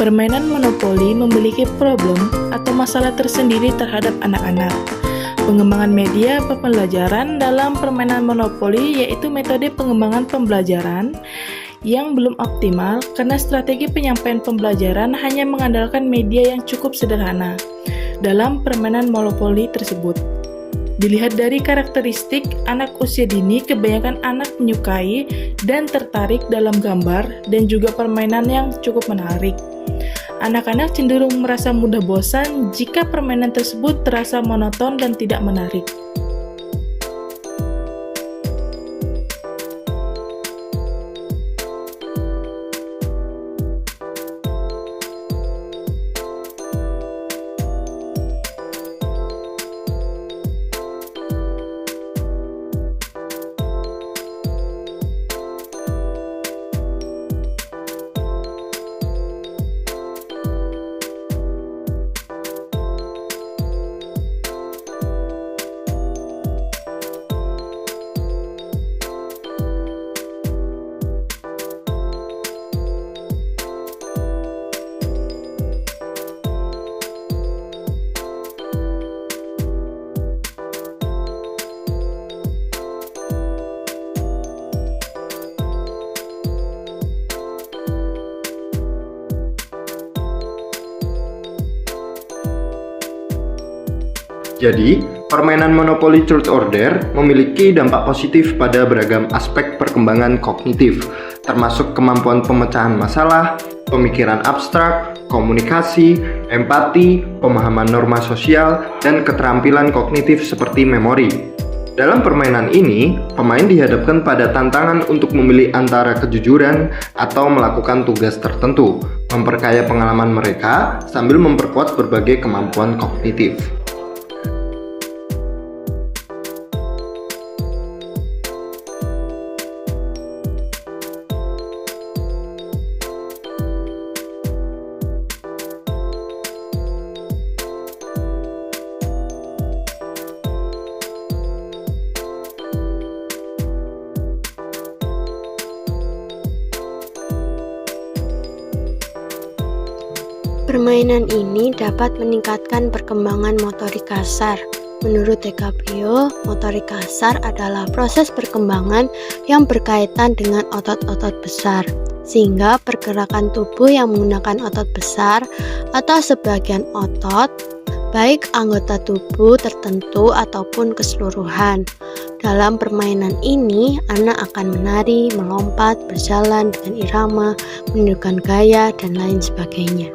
Permainan monopoli memiliki problem atau masalah tersendiri terhadap anak-anak. Pengembangan media pembelajaran dalam permainan monopoli yaitu metode pengembangan pembelajaran yang belum optimal karena strategi penyampaian pembelajaran hanya mengandalkan media yang cukup sederhana dalam permainan monopoli tersebut. Dilihat dari karakteristik anak usia dini, kebanyakan anak menyukai dan tertarik dalam gambar dan juga permainan yang cukup menarik. Anak-anak cenderung merasa mudah bosan jika permainan tersebut terasa monoton dan tidak menarik. Jadi, permainan monopoli truth order memiliki dampak positif pada beragam aspek perkembangan kognitif, termasuk kemampuan pemecahan masalah, pemikiran abstrak, komunikasi, empati, pemahaman norma sosial, dan keterampilan kognitif seperti memori. Dalam permainan ini, pemain dihadapkan pada tantangan untuk memilih antara kejujuran atau melakukan tugas tertentu, memperkaya pengalaman mereka sambil memperkuat berbagai kemampuan kognitif. Permainan ini dapat meningkatkan perkembangan motorik kasar. Menurut DiCaprio, motorik kasar adalah proses perkembangan yang berkaitan dengan otot-otot besar, sehingga pergerakan tubuh yang menggunakan otot besar atau sebagian otot, baik anggota tubuh tertentu ataupun keseluruhan. Dalam permainan ini, anak akan menari, melompat, berjalan dengan irama, menunjukkan gaya, dan lain sebagainya.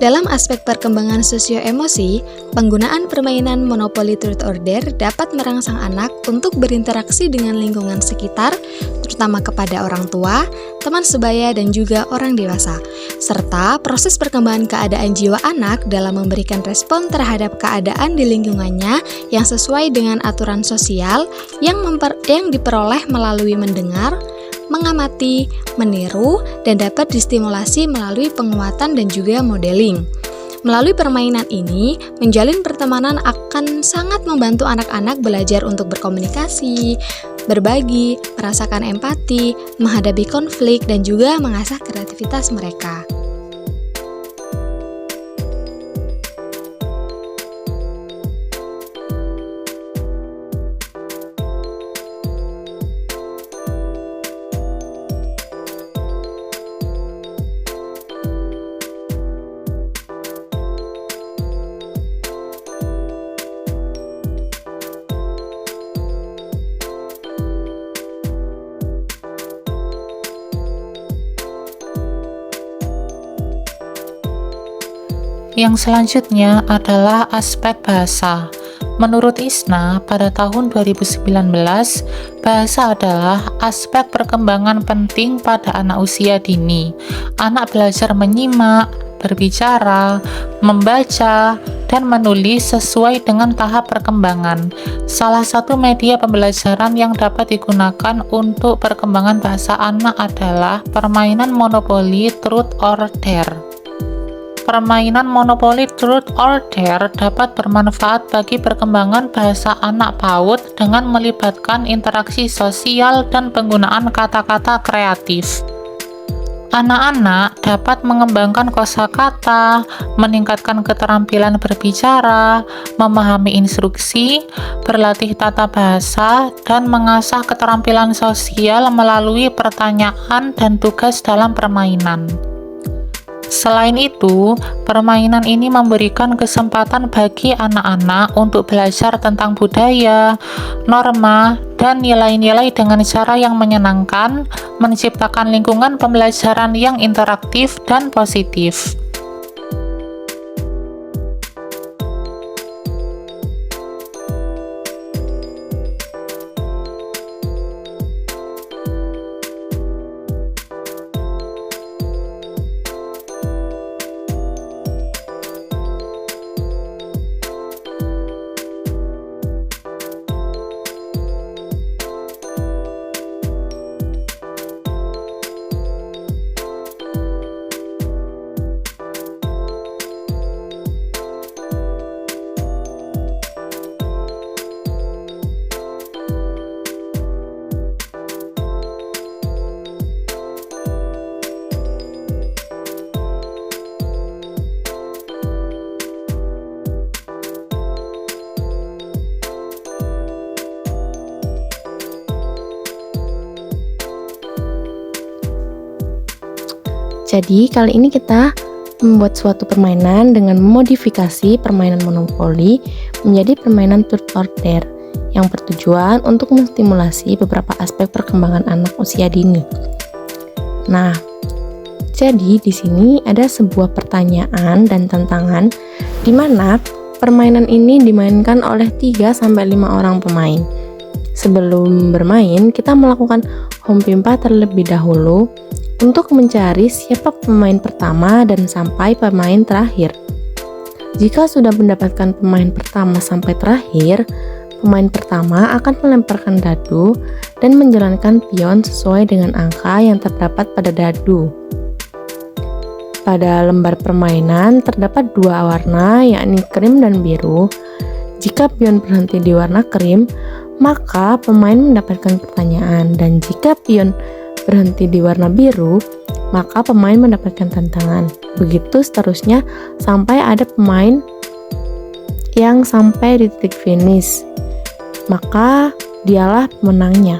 Dalam aspek perkembangan sosio-emosi, penggunaan permainan monopoli truth order dapat merangsang anak untuk berinteraksi dengan lingkungan sekitar, terutama kepada orang tua, teman sebaya, dan juga orang dewasa, serta proses perkembangan keadaan jiwa anak dalam memberikan respon terhadap keadaan di lingkungannya yang sesuai dengan aturan sosial yang diperoleh melalui mendengar, mengamati, meniru, dan dapat distimulasi melalui penguatan dan juga modeling. Melalui permainan ini, menjalin pertemanan akan sangat membantu anak-anak belajar untuk berkomunikasi, berbagi, merasakan empati, menghadapi konflik, dan juga mengasah kreativitas mereka. Yang selanjutnya adalah aspek bahasa. Menurut Isna, pada tahun 2019, bahasa adalah aspek perkembangan penting pada anak usia dini. Anak belajar menyimak, berbicara, membaca, dan menulis sesuai dengan tahap perkembangan. Salah satu media pembelajaran yang dapat digunakan untuk perkembangan bahasa anak adalah permainan monopoli truth or dare. Permainan monopoli truth or dare dapat bermanfaat bagi perkembangan bahasa anak PAUD dengan melibatkan interaksi sosial dan penggunaan kata-kata kreatif. Anak-anak dapat mengembangkan kosakata, meningkatkan keterampilan berbicara, memahami instruksi, berlatih tata bahasa, dan mengasah keterampilan sosial melalui pertanyaan dan tugas dalam permainan. Selain itu, permainan ini memberikan kesempatan bagi anak-anak untuk belajar tentang budaya, norma, dan nilai-nilai dengan cara yang menyenangkan, menciptakan lingkungan pembelajaran yang interaktif dan positif. Jadi kali ini kita membuat suatu permainan dengan memodifikasi permainan monopoli menjadi permainan truth or dare yang bertujuan untuk menstimulasi beberapa aspek perkembangan anak usia dini. Nah, jadi di sini ada sebuah pertanyaan dan tantangan di mana permainan ini dimainkan oleh 3-5 orang pemain. Sebelum bermain, kita melakukan home pimpa terlebih dahulu untuk mencari siapa pemain pertama dan sampai pemain terakhir. Jika sudah mendapatkan pemain pertama sampai terakhir, pemain pertama akan melemparkan dadu dan menjalankan pion sesuai dengan angka yang terdapat pada dadu. Pada lembar permainan terdapat 2 warna, yakni krim dan biru. Jika pion berhenti di warna krim, maka pemain mendapatkan pertanyaan, dan jika pion berhenti di warna biru, maka pemain mendapatkan tantangan. Begitu seterusnya sampai ada pemain yang sampai di titik finish, maka dialah pemenangnya.